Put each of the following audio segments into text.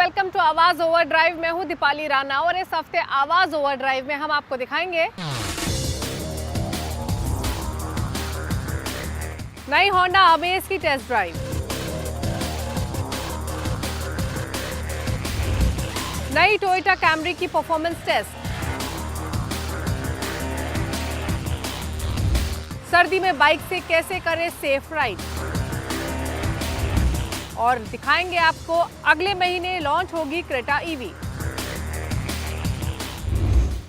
Welcome to आवाज over drive. मैं हूं दीपाली राणा और इस हफ्ते आवाज ओवर ड्राइव में हम आपको दिखाएंगे नई होंडा अमेज की टेस्ट ड्राइव, नई टोयोटा कैमरी की परफॉर्मेंस टेस्ट, सर्दी में बाइक से कैसे करें सेफ राइड, और दिखाएंगे आपको अगले महीने लॉन्च होगी क्रेटा ईवी।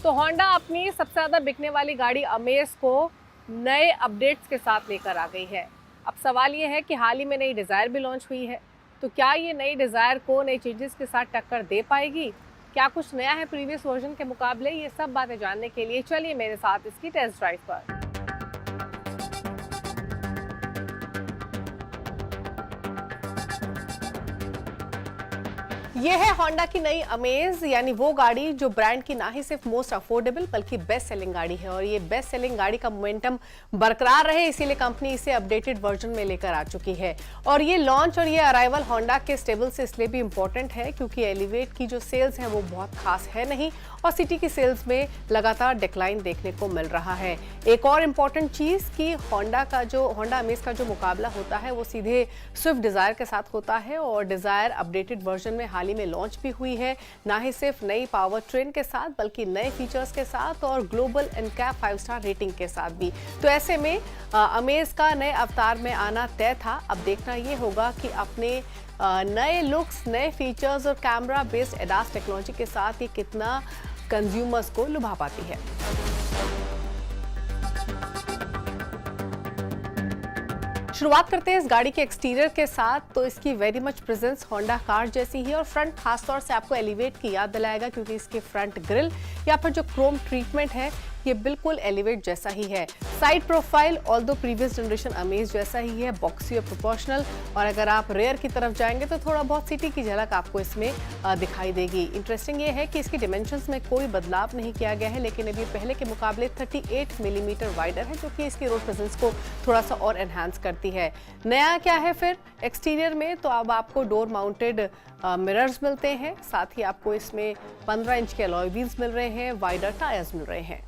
तो होंडा अपनी सबसे ज्यादा बिकने वाली गाड़ी अमेज को नए अपडेट्स के साथ लेकर आ गई है। अब सवाल ये है कि हाल ही में नई डिज़ायर भी लॉन्च हुई है, तो क्या ये नई डिज़ायर को नई चेंजेस के साथ टक्कर दे पाएगी? क्या कुछ नया है प्रीवियस वर्जन के मुकाबले? ये सब बातें जानने के लिए चलिए मेरे साथ इसकी टेस्ट ड्राइव पर। ये है होंडा की नई अमेज, यानी वो गाड़ी जो ब्रांड की ना ही सिर्फ मोस्ट अफोर्डेबल बल्कि बेस्ट सेलिंग गाड़ी है। और ये बेस्ट सेलिंग गाड़ी का मोमेंटम बरकरार रहे, इसीलिए कंपनी इसे अपडेटेड वर्जन में लेकर आ चुकी है। और ये लॉन्च और ये अराइवल होंडा के स्टेबल से इसलिए भी इंपॉर्टेंट है क्योंकि एलिवेट की जो सेल्स है वो बहुत खास है नहीं, और सिटी की सेल्स में लगातार डिक्लाइन देखने को मिल रहा है। एक और इम्पॉर्टेंट चीज़ कि होंडा अमेज का जो मुकाबला होता है वो सीधे स्विफ्ट डिज़ायर के साथ होता है, और डिज़ायर अपडेटेड वर्जन में हाल ही में लॉन्च भी हुई है, ना ही सिर्फ नई पावर ट्रेन के साथ बल्कि नए फीचर्स के साथ और ग्लोबल एनकैप 5 स्टार रेटिंग के साथ भी। तो ऐसे में अमेज का नए अवतार में आना तय था। अब देखना ये होगा कि अपने नए लुक्स, नए फीचर्स और कैमरा बेस्ड एडास टेक्नोलॉजी के साथ ये कितना कंज्यूमर्स को लुभा पाती है। शुरुआत करते हैं इस गाड़ी के एक्सटीरियर के साथ। तो इसकी very much presence Honda car जैसी ही, और फ्रंट खासतौर से आपको एलिवेट की याद दिलाएगा क्योंकि इसके फ्रंट ग्रिल या फिर जो क्रोम ट्रीटमेंट है ये बिल्कुल एलिवेट जैसा ही है। Side profile although previous generation amaze जैसा ही है, बॉक्सी और प्रोपोर्शनल। और अगर आप रेयर की तरफ जाएंगे तो थोड़ा बहुत सिटी की झलक आपको इसमें दिखाई देगी। इंटरेस्टिंग ये है कि इसकी डिमेंशंस में कोई बदलाव नहीं किया गया है, लेकिन अभी पहले के मुकाबले 38 मिलीमीटर वाइडर है, जो कि इसकी रोड प्रेजेंस को थोड़ा सा और एनहांस करती है। नया क्या है फिर एक्सटीरियर में? तो अब आपको डोर माउंटेड मिरर्स मिलते हैं, साथ ही आपको इसमें 15 इंच के अलॉय व्हील्स मिल रहे हैं, वाइडर टायर्स मिल रहे हैं।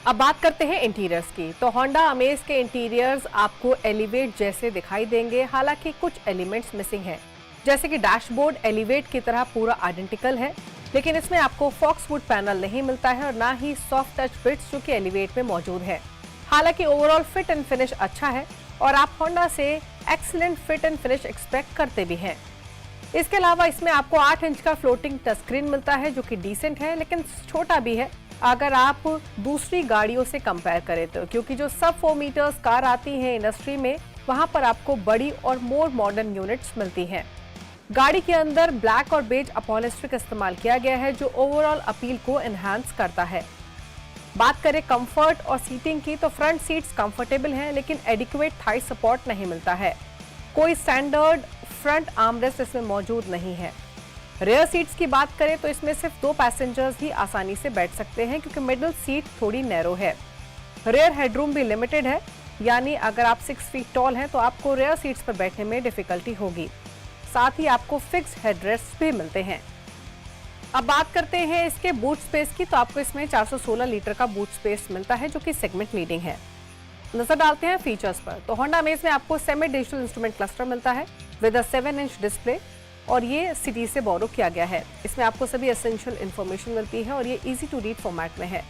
अब बात करते हैं इंटीरियर्स की। तो होंडा अमेज के इंटीरियर्स आपको एलिवेट जैसे दिखाई देंगे, हालांकि कुछ एलिमेंट्स मिसिंग हैं, जैसे कि डैशबोर्ड एलिवेट की तरह पूरा आइडेंटिकल है, लेकिन इसमें आपको फॉक्सवुड पैनल नहीं मिलता है और ना ही सॉफ्ट टच बिट्स जो कि एलिवेट में मौजूद है। हालांकि ओवरऑल फिट एंड फिनिश अच्छा है और आप होंडा से excellent fit and finish expect करते भी हैं। इसके अलावा इसमें आपको 8 इंच का फ्लोटिंग टच स्क्रीन मिलता है, जो कि डिसेंट है, लेकिन छोटा भी है अगर आप दूसरी गाड़ियों से कंपेयर करें तो, क्योंकि जो सब 4 मीटर्स कार आती हैं इंडस्ट्री में वहां पर आपको बड़ी और मोर मॉडर्न यूनिट्स मिलती हैं। गाड़ी के अंदर ब्लैक और बेज अपॉलिस्टर का इस्तेमाल किया गया है, जो ओवरऑल अपील को एनहांस करता है। बात करें कंफर्ट और सीटिंग की, तो फ्रंट सीट्स कंफर्टेबल हैं, लेकिन एडिक्वेट थाई सपोर्ट नहीं मिलता है। कोई स्टैंडर्ड फ्रंट आर्मरेस्ट इसमें मौजूद नहीं है। रेयर सीट्स की बात करें तो इसमें सिर्फ 2 पैसेंजर्स ही आसानी से बैठ सकते हैं, क्योंकि मिडिल सीट थोड़ी नैरो है। रेयर हेडरूम भी लिमिटेड है, यानी अगर आप 6 फीट टॉल हैं तो आपको रेयर सीट्स पर बैठने में डिफिकल्टी होगी। साथ ही आपको फिक्स हेडरेस्ट भी मिलते हैं। अब बात करते हैं इसके बूट स्पेस की। तो आपको इसमें 416 लीटर का बूट स्पेस मिलता है, जो कि सेगमेंट लीडिंग है। नजर डालते हैं फीचर्स पर। तो होंडा अमेज में आपको सेमी डिजिटल इंस्ट्रूमेंट क्लस्टर मिलता है विद अ 7 इंच डिस्प्ले, और ये सिटी से बोरो किया गया है। इसमें आपको सभी एसेंशियल इन्फॉर्मेशन मिलती है और ये इजी टू रीड फॉर्मेट में है।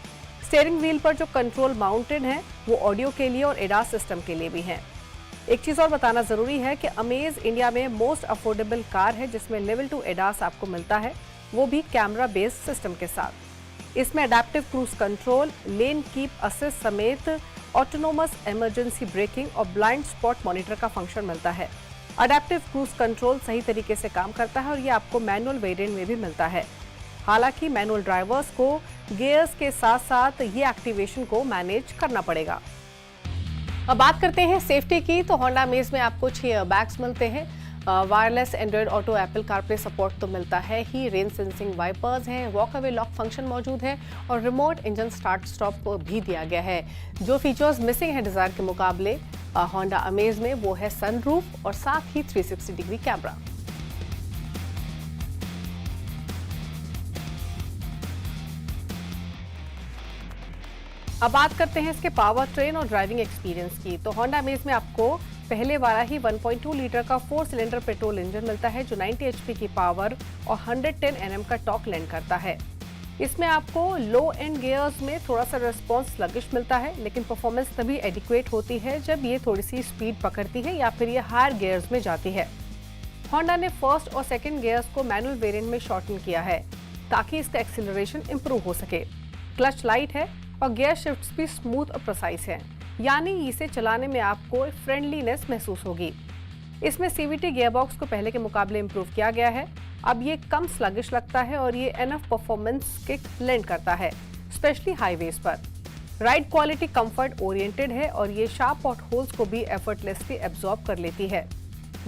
स्टीयरिंग व्हील पर जो कंट्रोल माउंटेड है वो ऑडियो के लिए और एडास सिस्टम के लिए भी है। एक चीज़ और बताना जरूरी है कि अमेज इंडिया में मोस्ट अफोर्डेबल कार है जिसमें लेवल 2 एडास आपको मिलता है, वो भी कैमरा बेस्ड सिस्टम के साथ। इसमें adaptive cruise control, lane keep assist समेत ऑटोनोमस इमरजेंसी ब्रेकिंग और ब्लाइंड स्पॉट मॉनिटर का फंक्शन मिलता है। अडेप्टिव क्रूज कंट्रोल सही तरीके से काम करता है और ये आपको मैनुअल वेरिएंट में भी मिलता है। हालांकि मैनुअल ड्राइवर्स को गियर्स के साथ साथ ये एक्टिवेशन को मैनेज करना पड़ेगा। अब बात करते हैं सेफ्टी की। तो होंडा अमेज में आपको 6 एयरबैग्स मिलते हैं, wireless Android auto Apple CarPlay support तो मिलता है ही, रेन सेंसिंग वाइपर्स हैं, वॉक अवे लॉक फंक्शन मौजूद है और रिमोट इंजन स्टार्ट स्टॉप को भी दिया गया है। जो फीचर्स मिसिंग है डिजायर के मुकाबले होंडा अमेज में वो है सनरूफ और साथ ही 360 डिग्री कैमरा। अब बात करते हैं इसके पावर ट्रेन और ड्राइविंग एक्सपीरियंस की। तो होंडा अमेज में आपको पहले वाला ही 1.2 लीटर का 4 सिलेंडर पेट्रोल इंजन मिलता है जो 90 एचपी की पावर और 110 एनएम का टॉर्क लैंड करता है। इसमें आपको लो एंड गियर्स में थोड़ा सा रिस्पॉन्स स्लगिश मिलता है, लेकिन परफॉर्मेंस तभी एडिक्वेट होती है जब ये थोड़ी सी स्पीड पकड़ती है या फिर ये हायर गियर्स में जाती है। होंडा ने फर्स्ट और सेकंड गियर्स को मैनुअल वेरिएंट में शॉर्टन किया है ताकि इसका एक्सीलरेशन इंप्रूव हो सके। क्लच लाइट है और गियर शिफ्ट्स भी स्मूथ और प्रिसाइज हैं, यानी इसे चलाने में आपको फ्रेंडलीनेस महसूस होगी। इसमें सीवीटी गियरबॉक्स को पहले के मुकाबले इंप्रूव किया गया है। अब ये कम स्लगिश लगता है और ये एनफ परफॉर्मेंस किक लैंड करता है, स्पेशली हाईवेज पर। राइड क्वालिटी कंफर्ट ओरिएंटेड है और ये शार्प पॉट होल्स को भी एफर्टलेसली एब्जॉर्ब कर लेती है।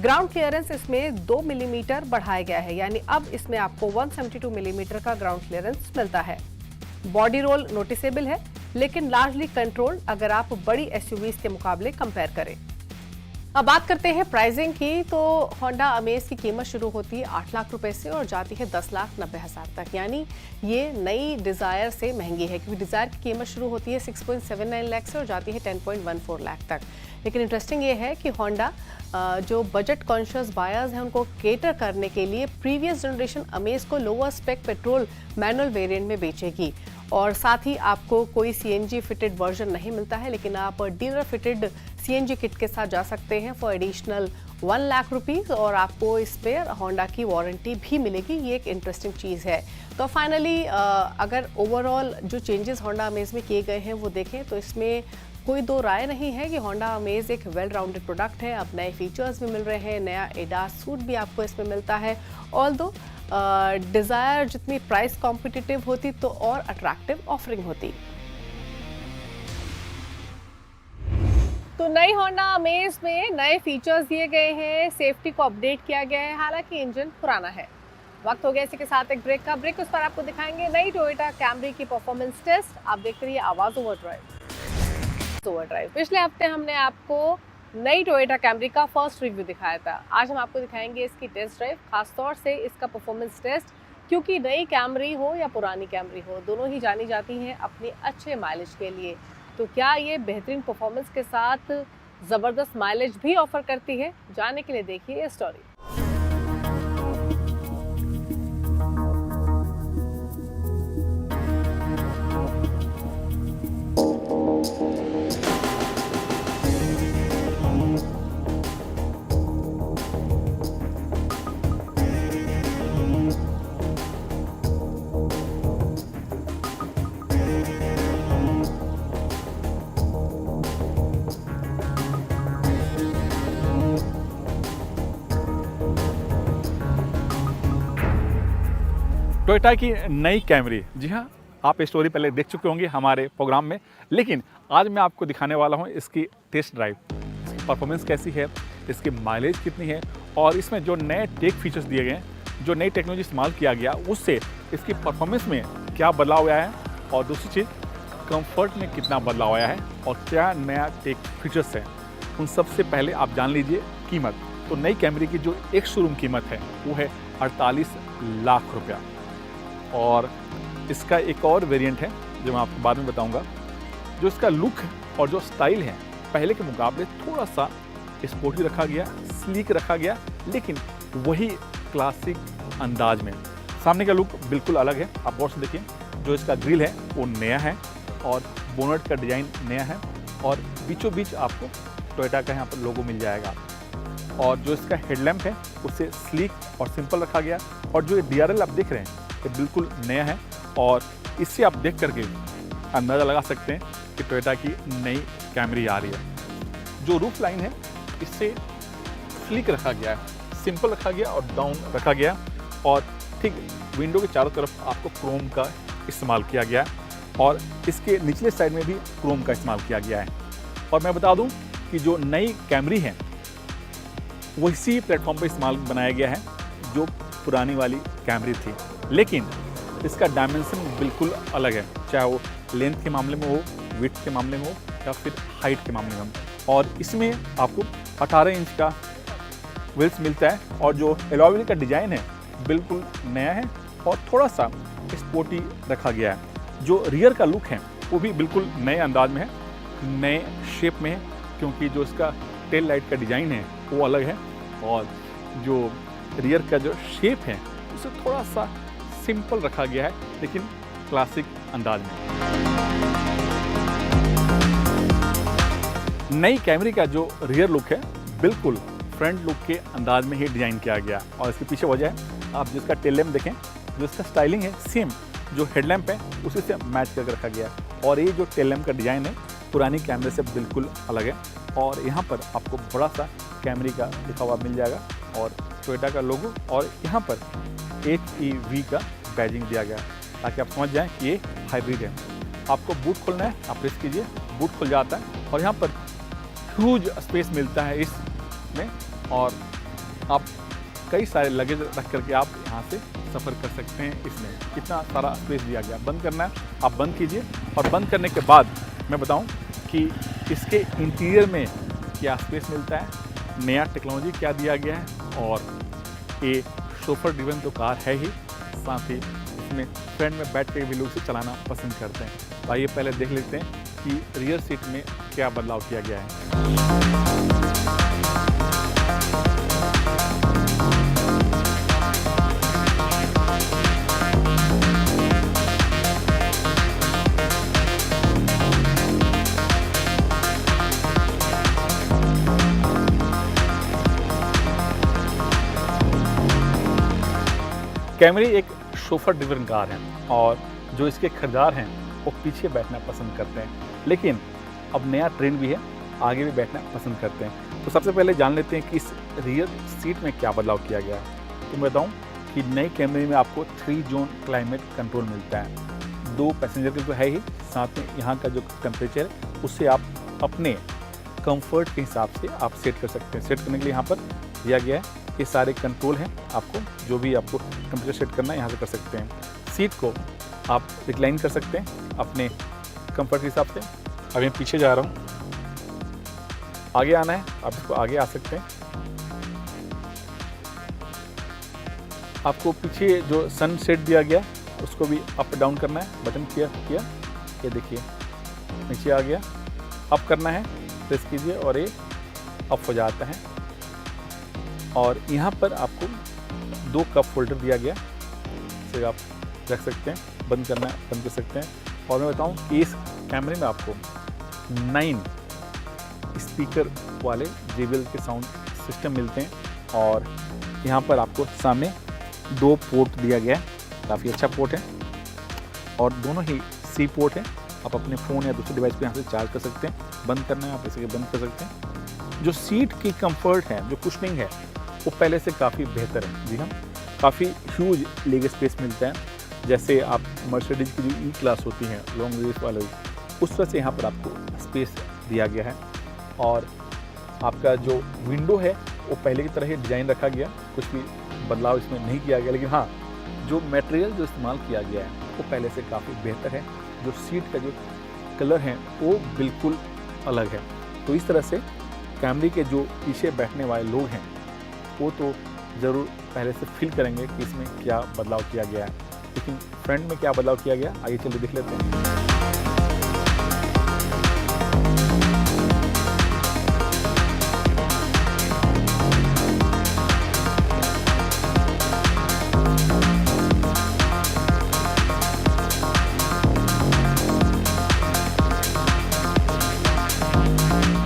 ग्राउंड क्लियरेंस इसमें 2 मिलीमीटर बढ़ाया गया है, यानी अब इसमें आपको 172 मिलीमीटर का ग्राउंड क्लियरेंस मिलता है। बॉडी रोल नोटिसेबल है, लेकिन लार्जली कंट्रोल्ड अगर आप बड़ी एसयूवीज के मुकाबले कंपेयर करें। अब बात करते हैं प्राइसिंग की। तो होंडा अमेज की कीमत शुरू होती है 8 लाख रुपए से और जाती है 10,90,000 तक, यानी ये नई डिजायर से महंगी है, क्योंकि डिजायर की कीमत शुरू होती है 6.79 लाख से और जाती है 10.14 लाख तक। लेकिन इंटरेस्टिंग ये है कि होंडा जो बजट कॉन्शियस बायर्स हैं उनको केटर करने के लिए प्रीवियस जनरेशन अमेज को lower spec petrol manual variant में बेचेगी और साथ ही आपको कोई सीएनजी फिटेड वर्जन नहीं मिलता है, लेकिन आप डीलर फिटेड सीएनजी किट के साथ जा सकते हैं फॉर एडिशनल 1 लाख रुपीज़ और आपको इस पर होंडा की वारंटी भी मिलेगी। ये एक इंटरेस्टिंग चीज़ है। तो फाइनली अगर ओवरऑल जो चेंजेस होंडा अमेज में किए गए हैं वो देखें तो इसमें कोई दो राय नहीं है कि होंडा अमेज एक वेल राउंडेड प्रोडक्ट है। अब नए फीचर्स भी मिल रहे हैं, नया एडास सूट भी आपको इसमें मिलता है। ऑल्दो डिजायर जितनी प्राइस कॉम्पिटिटिव होती तो और अट्रैक्टिव ऑफरिंग होती। तो नई होंडा अमेज में नए फीचर्स दिए गए हैं, सेफ्टी को अपडेट किया गया है, हालांकि इंजन पुराना है। वक्त हो गया इसी के साथ एक ब्रेक का। ब्रेक उस पर आपको दिखाएंगे नई टोयोटा कैमरी की परफॉर्मेंस टेस्ट। आप देखते रहिए आवाज ओवरड्राइव। पिछले हफ्ते हमने आपको नई टोयोटा कैमरी का फर्स्ट रिव्यू दिखाया था। आज हम आपको दिखाएंगे इसकी टेस्ट ड्राइव, खासतौर से इसका परफॉर्मेंस टेस्ट, क्योंकि नई कैमरी हो या पुरानी कैमरी हो, दोनों ही जानी जाती हैं अपने अच्छे माइलेज के लिए। तो क्या ये बेहतरीन परफॉर्मेंस के साथ ज़बरदस्त माइलेज भी ऑफर करती है? जानने के लिए देखिए ये स्टोरी। टोयोटा की नई कैमरी, जी हाँ, आप स्टोरी पहले देख चुके होंगे हमारे प्रोग्राम में, लेकिन आज मैं आपको दिखाने वाला हूँ इसकी टेस्ट ड्राइव। इसकी परफॉर्मेंस कैसी है, इसकी माइलेज कितनी है और इसमें जो नए टेक फीचर्स दिए गए हैं, जो नई टेक्नोलॉजी इस्तेमाल किया गया, उससे इसकी परफॉर्मेंस में क्या बदलाव आया है और दूसरी चीज़ कंफर्ट में कितना बदलाव आया है और क्या नया टेक फीचर्स हैं। उन सबसे पहले आप जान लीजिए कीमत। तो नई कैमरी की जो एक शोरूम कीमत है वो है 48 लाख रुपया और इसका एक और वेरिएंट है जो मैं आपको बाद में बताऊंगा। जो इसका लुक और जो स्टाइल है पहले के मुकाबले थोड़ा सा स्पोर्टी रखा गया, स्लीक रखा गया, लेकिन वही क्लासिक अंदाज में। सामने का लुक बिल्कुल अलग है, आप गौर से देखिए। जो इसका ग्रिल है वो नया है और बोनट का डिज़ाइन नया है और बीचों बीच आपको टोयोटा का यहाँ पर लोगो मिल जाएगा। और जो इसका हेडलैम्प है उसे स्लीक और सिंपल रखा गया और जो ये DRL आप देख रहे हैं ये बिल्कुल नया है और इससे आप देख करके अंदाज़ा लगा सकते हैं कि टोयोटा की नई कैमरी आ रही है। जो रूफ लाइन है इससे स्लीक रखा गया है, सिंपल रखा गया और डाउन रखा गया और ठीक विंडो के चारों तरफ आपको क्रोम का इस्तेमाल किया गया है और इसके निचले साइड में भी क्रोम का इस्तेमाल किया गया है। और मैं बता दूं कि जो नई कैमरी है वो इसी प्लेटफॉर्म पर इस्तेमाल बनाया गया है जो पुरानी वाली कैमरी थी, लेकिन इसका डायमेंशन बिल्कुल अलग है, चाहे वो लेंथ के मामले में हो, विड्थ के मामले में हो या फिर हाइट के मामले में हो। और इसमें आपको 18 इंच का व्हील्स मिलता है और जो एलॉय व्हील का डिज़ाइन है बिल्कुल नया है और थोड़ा सा स्पोर्टी रखा गया है। जो रियर का लुक है वो भी बिल्कुल नए अंदाज में है, नए शेप में है, क्योंकि जो इसका टेल लाइट का डिज़ाइन है वो अलग है और जो रियर का जो शेप है उसे थोड़ा सा सिंपल रखा गया है, लेकिन क्लासिक अंदाज में। नई कैमरी का जो रियर लुक है बिल्कुल फ्रंट लुक के अंदाज में ही डिज़ाइन किया गया और इसके पीछे वजह है आप जिसका टेल लैम्प देखें, जो इसका स्टाइलिंग है सेम जो हेडलैम्प है उसी से मैच करके रखा गया है और ये जो टेल लैम्प का डिज़ाइन है पुरानी कैमरे से बिल्कुल अलग है और यहाँ पर आपको बड़ा सा कैमरी का लिखा हुआ मिल जाएगा और टोयोटा का लोगो और यहाँ पर HEV का बैजिंग दिया गया है ताकि आप समझ जाएं कि ये हाइब्रिड है। आपको बूट खोलना है, आप प्रेस कीजिए, बूट खुल जाता है और यहाँ पर ह्यूज स्पेस मिलता है इसमें और आप कई सारे लगेज रख करके आप यहाँ से सफ़र कर सकते हैं। इसमें कितना सारा स्पेस दिया गया, बंद करना है आप बंद कीजिए और बंद करने के बाद मैं बताऊं कि इसके इंटीरियर में क्या स्पेस मिलता है, नया टेक्नोलॉजी क्या दिया गया है और ये शोफर ड्रिवन तो कार है ही, साथ ही इसमें फ्रंट में बैठ के भी लोग इसे चलाना पसंद करते हैं। तो आइए पहले देख लेते हैं कि रियर सीट में क्या बदलाव किया गया है। कैमरी एक शोफर ड्रिवन कार है और जो इसके खरीदार हैं वो पीछे बैठना पसंद करते हैं, लेकिन अब नया ट्रेंड भी है, आगे भी बैठना पसंद करते हैं। तो सबसे पहले जान लेते हैं कि इस रियर सीट में क्या बदलाव किया गया है। तो मैं बताऊं कि नई कैमरे में आपको 3 जोन क्लाइमेट कंट्रोल मिलता है। 2 पैसेंजर के तो है ही, साथ में यहाँ का जो टेम्परेचर है उससे आप अपने कंफर्ट के हिसाब से आप सेट कर सकते हैं। सेट करने के लिए यहाँ पर दिया गया है, ये सारे कंट्रोल हैं, आपको जो भी आपको टेम्परेचर सेट करना है यहाँ से कर सकते हैं। सीट को आप रिक्लाइन कर सकते हैं अपने कंफर्ट के हिसाब से। अभी मैं पीछे जा रहा हूँ, आगे आना है आप इसको आगे आ सकते हैं। आपको पीछे जो सन सेट दिया गया उसको भी अप डाउन करना है, बटन किया ये देखिए नीचे आ गया, अप करना है प्रेस कीजिए और ये अप हो जाता है। और यहाँ पर आपको 2 कप होल्डर दिया गया, इसे आप रख सकते हैं, बंद करना है बंद कर सकते हैं। और मैं बताऊँ कि इस कैमरे में आपको 9 स्पीकर वाले JBL के साउंड सिस्टम मिलते हैं और यहाँ पर आपको सामने 2 पोर्ट दिया गया है, काफ़ी अच्छा पोर्ट है और दोनों ही C पोर्ट है। आप अपने फ़ोन या दूसरे डिवाइस पे यहाँ से चार्ज कर सकते हैं, बंद करना है आप इसे बंद कर सकते हैं। जो सीट की कंफर्ट है, जो कुशनिंग है वो पहले से काफ़ी बेहतर है। जी हाँ, काफ़ी ह्यूज लेग स्पेस मिलता है, जैसे आप मर्सिडीज की जो E क्लास होती हैं लॉन्ग रेस वाले, उस तरह से यहाँ पर आपको स्पेस दिया गया है। और आपका जो विंडो है वो पहले की तरह ही डिज़ाइन रखा गया, कुछ भी बदलाव इसमें नहीं किया गया, लेकिन हाँ जो मटेरियल जो इस्तेमाल किया गया है वो पहले से काफ़ी बेहतर है। जो सीट का जो कलर है वो बिल्कुल अलग है। तो इस तरह से कैमरी के जो पीछे बैठने वाले लोग हैं वो तो ज़रूर पहले से फील करेंगे कि इसमें क्या बदलाव किया गया है। लेकिन फ्रंट में क्या बदलाव किया गया, आइए चलिए देख लेते हैं।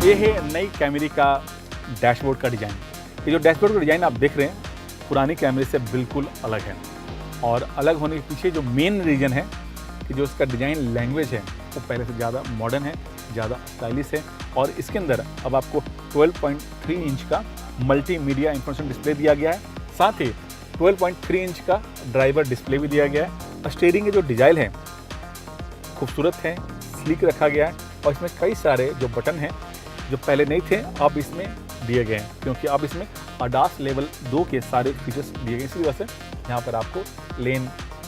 ये है नई कैमरी का डैशबोर्ड का डिज़ाइन। ये जो डैशबोर्ड का डिज़ाइन आप देख रहे हैं पुरानी कैमरे से बिल्कुल अलग है और अलग होने के पीछे जो मेन रीज़न है कि जो इसका डिज़ाइन लैंग्वेज है वो पहले से ज़्यादा मॉडर्न है, ज़्यादा स्टाइलिश है और इसके अंदर अब आपको 12.3 इंच का मल्टीमीडिया इंफॉर्मेशन डिस्प्ले दिया गया है, साथ ही 12.3 इंच का ड्राइवर डिस्प्ले भी दिया गया है। स्टीयरिंग के जो डिज़ाइन है खूबसूरत है, स्लीक रखा गया है और इसमें कई सारे जो बटन हैं जो पहले नहीं थे अब इसमें दिए गए हैं, क्योंकि अब इसमें ADAS लेवल 2 के सारे फीचर्स दिए गए। इसी वजह से यहाँ पर आपको लेन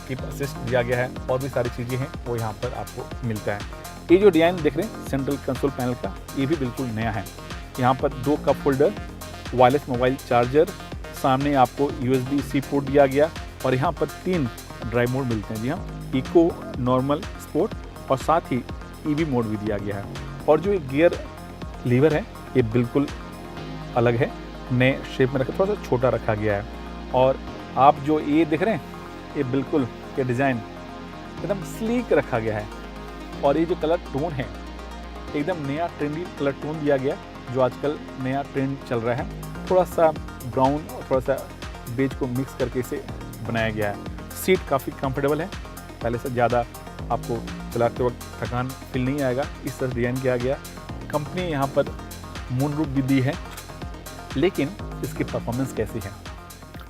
कीप असिस्ट दिया गया है और भी सारी चीज़ें हैं वो यहाँ पर आपको मिलता है। ये जो डिज़ाइन देख रहे हैं सेंट्रल कंसोल पैनल का, ये भी बिल्कुल नया है। यहाँ पर 2 cup holder, wireless mobile charger, सामने आपको USB-C पोर्ट दिया गया और यहाँ पर 3 ड्राइव मोड मिलते हैं। जी हाँ, इको, नॉर्मल, स्पोर्ट और साथ ही ईवी मोड भी दिया गया है। और जो ये गियर लीवर है ये बिल्कुल अलग है, नए शेप में रखा, थोड़ा सा छोटा रखा गया है। और आप जो ये देख रहे हैं ये बिल्कुल ये डिज़ाइन एकदम स्लीक रखा गया है। और ये जो कलर टोन है एकदम नया ट्रेंडी कलर टोन दिया गया, जो आजकल नया ट्रेंड चल रहा है। थोड़ा सा ब्राउन और थोड़ा सा बेज को मिक्स करके इसे बनाया गया है। सीट काफ़ी कंफर्टेबल है, पहले से ज़्यादा आपको चलाते वक्त थकान फील नहीं आएगा, इस तरह डिज़ाइन किया गया। कंपनी यहाँ पर मून रूफ भी दी है, लेकिन इसकी परफॉर्मेंस कैसी है,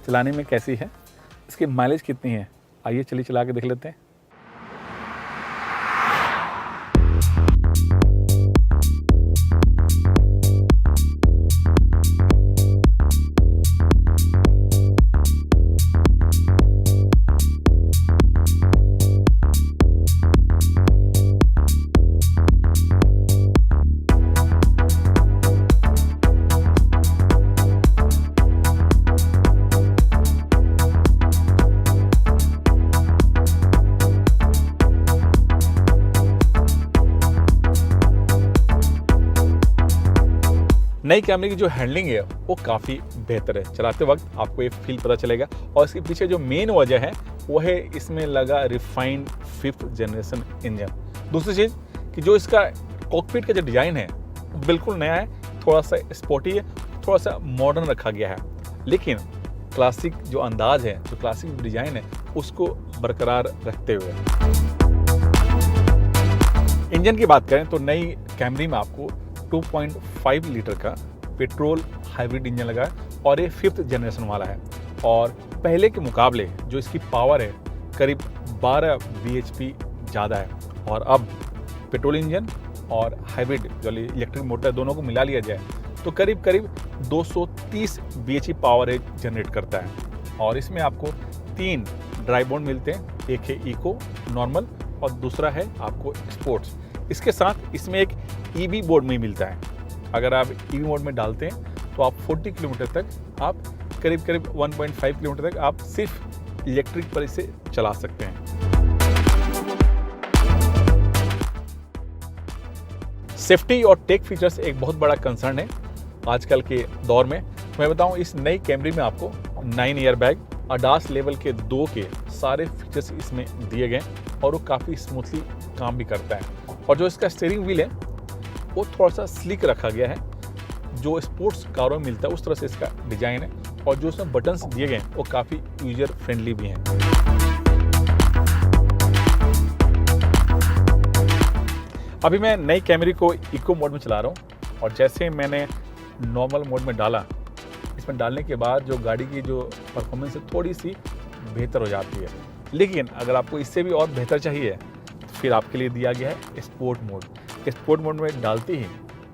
चलाने में कैसी है, इसकी माइलेज कितनी है, आइए चलिए चला के देख लेते हैं। नई कैमरे की जो हैंडलिंग है वो काफ़ी बेहतर है, चलाते वक्त आपको ये फील पता चलेगा। और इसके पीछे जो मेन वजह है वो है इसमें लगा रिफाइंड 5th जनरेशन इंजन। दूसरी चीज़ कि जो इसका कॉकपिट का जो डिज़ाइन है बिल्कुल नया है, थोड़ा सा स्पोर्टी है, थोड़ा सा मॉडर्न रखा गया है, लेकिन क्लासिक जो अंदाज है, जो क्लासिक डिज़ाइन है उसको बरकरार रखते हुए। इंजन की बात करें तो नई कैमरी में आपको 2.5 लीटर का पेट्रोल हाइब्रिड इंजन लगा है और ये 5th जनरेशन वाला है। और पहले के मुकाबले जो इसकी पावर है करीब 12 bhp ज़्यादा है। और अब पेट्रोल इंजन और हाइब्रिड जो इलेक्ट्रिक मोटर दोनों को मिला लिया जाए तो करीब 230 bhp पावर जनरेट करता है। और इसमें आपको 3 ड्राइव मोड मिलते हैं, एक है इको, नॉर्मल और दूसरा है आपको स्पोर्ट्स। इसके साथ इसमें एक ईवी मोड में मिलता है। अगर आप ईवी मोड में डालते हैं तो आप 40 किलोमीटर तक आप करीब 1.5 किलोमीटर तक आप सिर्फ इलेक्ट्रिक पर इसे चला सकते हैं। सेफ्टी और टेक फीचर्स एक बहुत बड़ा कंसर्न है आजकल के दौर में। मैं बताऊं, इस नई कैमरी में आपको 9 एयर बैग, ADAS लेवल के 2 के सारे फीचर्स इसमें दिए गए और वो काफ़ी स्मूथली काम भी करता है। और जो इसका स्टीयरिंग व्हील है वो थोड़ा सा स्लिक रखा गया है, जो स्पोर्ट्स कारों में मिलता है उस तरह से इसका डिज़ाइन है। और जो इसमें बटन्स दिए गए हैं वो काफ़ी यूजर फ्रेंडली भी हैं। अभी मैं नई कैमरी को इको मोड में चला रहा हूँ और जैसे मैंने नॉर्मल मोड में डाला, इसमें डालने के बाद जो गाड़ी की जो परफॉर्मेंस है थोड़ी सी बेहतर हो जाती है। लेकिन अगर आपको इससे भी और बेहतर चाहिए फिर आपके लिए दिया गया है स्पोर्ट मोड। स्पोर्ट मोड में डालते ही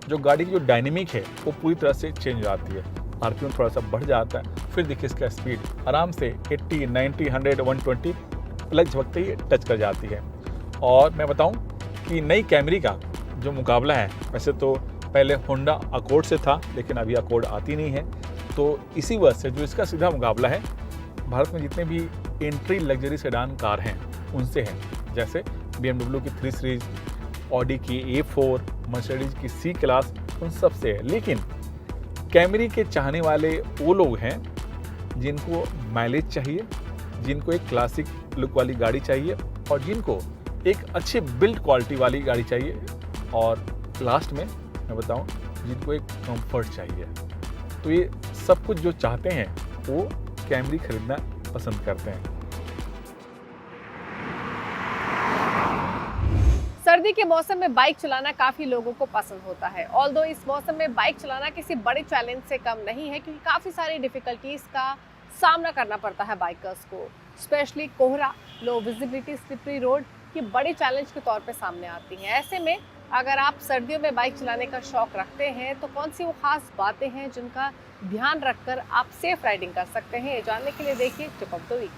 जो गाड़ी की जो डायनेमिक है वो पूरी तरह से चेंज हो जाती है, आरपीएम थोड़ा सा बढ़ जाता है। फिर देखिए इसका स्पीड आराम से 80, 90, 100, 120 प्लग झपकते ही टच कर जाती है। और मैं बताऊं कि नई कैमरी का जो मुकाबला है, वैसे तो पहले होंडा अकॉर्ड से था लेकिन अभी अकॉर्ड आती नहीं है, तो इसी वजह से जो इसका सीधा मुकाबला है भारत में जितने भी एंट्री लग्जरी सेडान कार हैं उनसे है। जैसे BMW की 3 सीरीज, ऑडी की A4, मर्सिडीज की C क्लास, उन सब से है। लेकिन कैमरी के चाहने वाले वो लोग हैं जिनको माइलेज चाहिए, जिनको एक क्लासिक लुक वाली गाड़ी चाहिए और जिनको एक अच्छे बिल्ड क्वालिटी वाली गाड़ी चाहिए, और लास्ट में मैं बताऊं जिनको एक कंफर्ट चाहिए। तो ये सब कुछ जो चाहते हैं वो कैमरी खरीदना पसंद करते हैं। सर्दी के मौसम में बाइक चलाना काफ़ी लोगों को पसंद होता है। ऑल्दो इस मौसम में बाइक चलाना किसी बड़े चैलेंज से कम नहीं है, क्योंकि काफ़ी सारी डिफ़िकल्टीज़ का सामना करना पड़ता है बाइकर्स को। स्पेशली कोहरा, लो विजिबिलिटी, स्लिपरी रोड ये बड़े चैलेंज के तौर पे सामने आती हैं। ऐसे में अगर आप सर्दियों में बाइक चलाने का शौक़ रखते हैं तो कौन सी वो ख़ास बातें हैं जिनका ध्यान रखकर आप सेफ राइडिंग कर सकते हैं, जानने के लिए देखिए टिप ऑफ द वीक।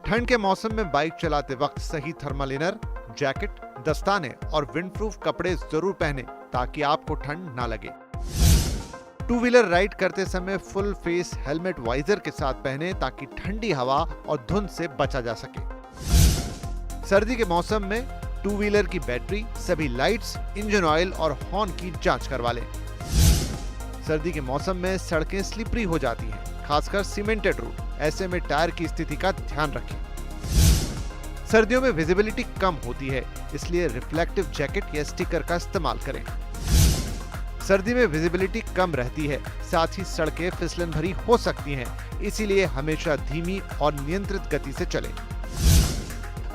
ठंड के मौसम में बाइक चलाते वक्त सही थर्मल इनर, जैकेट, दस्ताने और विंडप्रूफ कपड़े जरूर पहने ताकि आपको ठंड ना लगे। 2 व्हीलर राइड करते समय फुल फेस हेलमेट वाइजर के साथ पहने ताकि ठंडी हवा और धुंध से बचा जा सके। सर्दी के मौसम में टू व्हीलर की बैटरी, सभी लाइट्स, इंजन ऑयल और हॉर्न की जांच करवा लें। सर्दी के मौसम में सड़कें स्लिपरी हो जाती हैं, खासकर सीमेंटेड रोड। ऐसे में टायर की स्थिति का ध्यान रखें। सर्दियों में विजिबिलिटी कम होती है, इसलिए रिफ्लेक्टिव जैकेट या स्टिकर का इस्तेमाल करें। सर्दी में विजिबिलिटी कम रहती है, साथ ही सड़कें फिसलन भरी हो सकती हैं, इसीलिए हमेशा धीमी और नियंत्रित गति से चलें।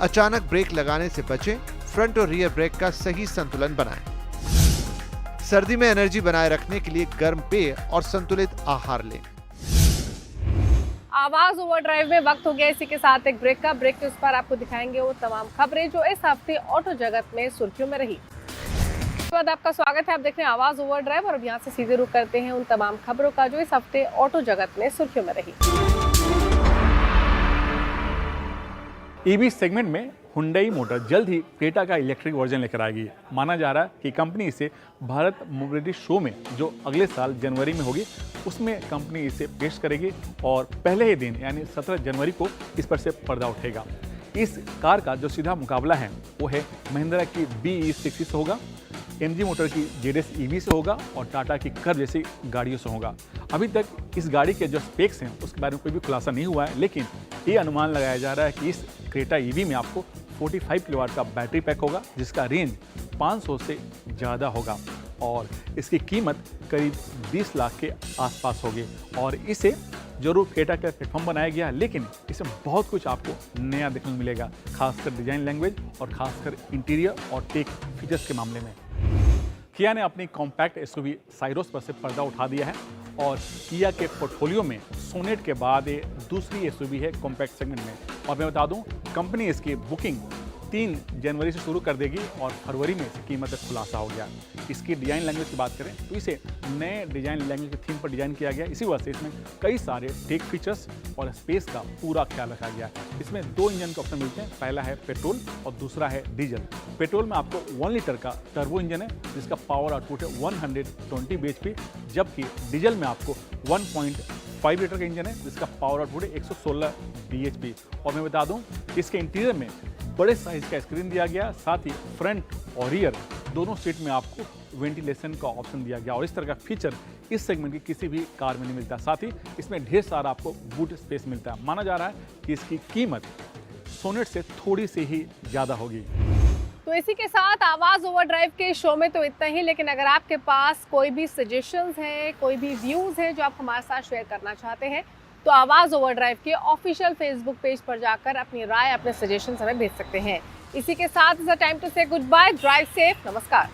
अचानक ब्रेक लगाने से बचें, फ्रंट और रियर ब्रेक का सही संतुलन बनाएं। सर्दी में एनर्जी बनाए रखने के लिए गर्म पेय और संतुलित आहार लें। आवाज ओवरड्राइव में वक्त हो गया इसी के साथ एक ब्रेक का। ब्रेक के उस पर आपको दिखाएंगे वो तमाम खबरें जो इस हफ्ते ऑटो जगत में सुर्खियों में रही। बाद आपका स्वागत है, आप देख रहे हैं आवाज ओवरड्राइव और अब यहाँ से सीधे रुख करते हैं उन तमाम खबरों का जो इस हफ्ते ऑटो जगत में सुर्खियों में रही। ईवी सेगमेंट में हुंडई मोटर जल्द ही क्रेटा का इलेक्ट्रिक वर्जन लेकर आएगी। माना जा रहा है कि कंपनी इसे भारत मोबिलिटी शो में जो अगले साल जनवरी में होगी उसमें कंपनी इसे पेश करेगी और पहले ही दिन यानी 17 जनवरी को इस पर से पर्दा उठेगा। इस कार का जो सीधा मुकाबला है वो है महिंद्रा की BE60 से होगा, MG मोटर की ZS EV से होगा और टाटा की कर्व जैसी गाड़ियों से होगा। अभी तक इस गाड़ी के जो स्पेक्स हैं उसके बारे में कोई भी खुलासा नहीं हुआ है, लेकिन ये अनुमान लगाया जा रहा है कि इस क्रेटा EV में आपको 45 किलोवाट का बैटरी पैक होगा, जिसका रेंज 500 से ज़्यादा होगा और इसकी कीमत करीब 20 लाख के आसपास होगी। और इसे जरूर क्रेटा का प्लेटफॉर्म बनाया गया, लेकिन इसमें बहुत कुछ आपको नया देखने को मिलेगा, खासकर डिजाइन लैंग्वेज और खासकर इंटीरियर और टेक फीचर्स के मामले में। किया ने अपनी कॉम्पैक्ट एसयूवी साइरोस पर से पर्दा उठा दिया है और किया के पोर्टफोलियो में सोनेट के बाद ये दूसरी एसयूवी है कॉम्पैक्ट सेगमेंट में। और मैं बता दूं, कंपनी इसकी बुकिंग 3 जनवरी से शुरू कर देगी और फरवरी में इसकी कीमत का खुलासा हो गया। इसकी डिजाइन लैंग्वेज की बात करें तो इसे नए डिजाइन लैंग्वेज के थीम पर डिजाइन किया गया। इसी वजह से इसमें कई सारे टेक फीचर्स और स्पेस का पूरा ख्याल रखा गया। इसमें 2 इंजन के ऑप्शन मिलते हैं, पहला है पेट्रोल और दूसरा है डीजल। पेट्रोल में आपको 1 लीटर का टर्बो इंजन है जिसका पावर आउटपुट है 120 bhp, जबकि डीजल में आपको 1.5 लीटर का इंजन है जिसका पावर आउटपुट है 116 bhp। और मैं बता दूं कि इसके इंटीरियर में बड़े साइज का स्क्रीन दिया गया, साथ ही फ्रंट और रियर दोनों सीट में आपको वेंटिलेशन का ऑप्शन दिया गया और इस तरह का फीचर इस सेगमेंट की किसी भी कार में नहीं मिलता। साथ ही इसमें ढेर सारा आपको बूट स्पेस मिलता है। माना जा रहा है कि इसकी कीमत सोनेट से थोड़ी सी ही ज़्यादा होगी। तो इसी के साथ आवाज ओवरड्राइव के शो में तो इतना ही, लेकिन अगर आपके पास कोई भी सजेशंस हैं, कोई भी व्यूज़ हैं जो आप हमारे साथ शेयर करना चाहते हैं तो आवाज ओवरड्राइव के ऑफिशियल फेसबुक पेज पर जाकर अपनी राय, अपने सजेशंस हमें भेज सकते हैं। इसी के साथ इट्स टाइम टू से गुड बाय, ड्राइव सेफ, नमस्कार।